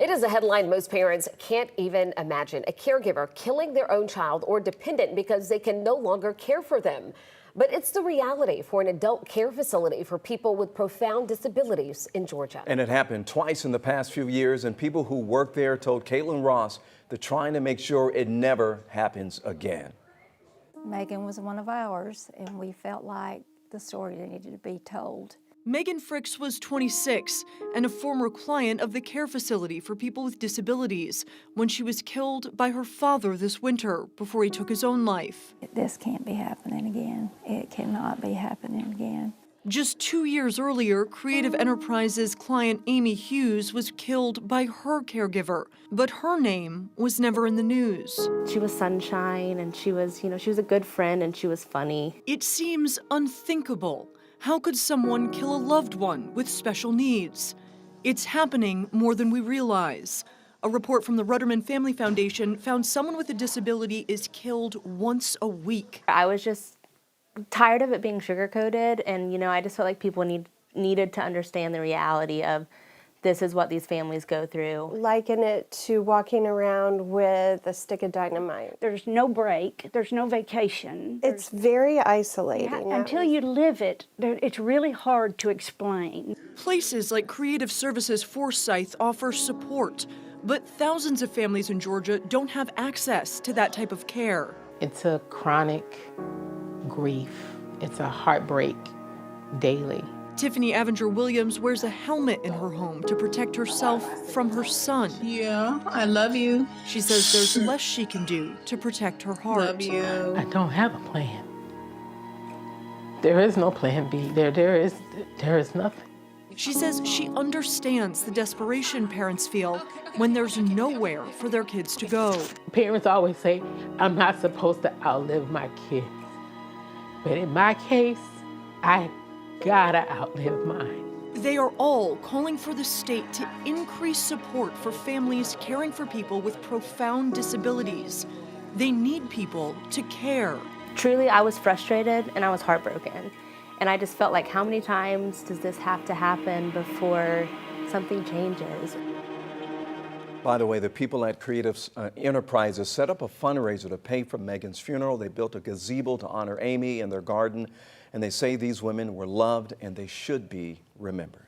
It is a headline most parents can't even imagine. A caregiver killing their own child or dependent because they can no longer care for them. But it's the reality for an adult care facility for people with profound disabilities in Georgia. And it happened twice in the past few years, and people who work there told Caitlin Ross they're trying to make sure it never happens again. Megan was one of ours, and we felt like the story needed to be told. Megan Frix was 26 and a former client of the care facility for people with disabilities when she was killed by her father this winter before he took his own life. This can't be happening again. It cannot be happening again. Just 2 years earlier, Creative Enterprises client Amy Hughes was killed by her caregiver, but her name was never in the news. She was sunshine, and she was a good friend, and she was funny. It seems unthinkable. How could someone kill a loved one with special needs? It's happening more than we realize. A report from the Rudderman Family Foundation found someone with a disability is killed once a week. I was just tired of it being sugar-coated, and I just felt like people needed to understand the reality of this is what these families go through. Liken it to walking around with a stick of dynamite. There's no break, there's no vacation. It's very isolating. Until you live it, it's really hard to explain. Places like Creative Services Forsyth offer support, but thousands of families in Georgia don't have access to that type of care. It's a chronic grief. It's a heartbreak daily. Tiffany Avenger-Williams wears a helmet in her home to protect herself from her son. Yeah, I love you. She says there's less she can do to protect her heart. Love you. I don't have a plan. There is no plan B. There is nothing. She says she understands the desperation parents feel when there's nowhere for their kids to go. Parents always say, I'm not supposed to outlive my kids. But in my case, I gotta outlive mine. They are all calling for the state to increase support for families caring for people with profound disabilities. They need people to care. Truly, I was frustrated and I was heartbroken. And I just felt like, how many times does this have to happen before something changes? By the way, the people at Creative Enterprises set up a fundraiser to pay for Megan's funeral. They built a gazebo to honor Amy in their garden, and they say these women were loved and they should be remembered.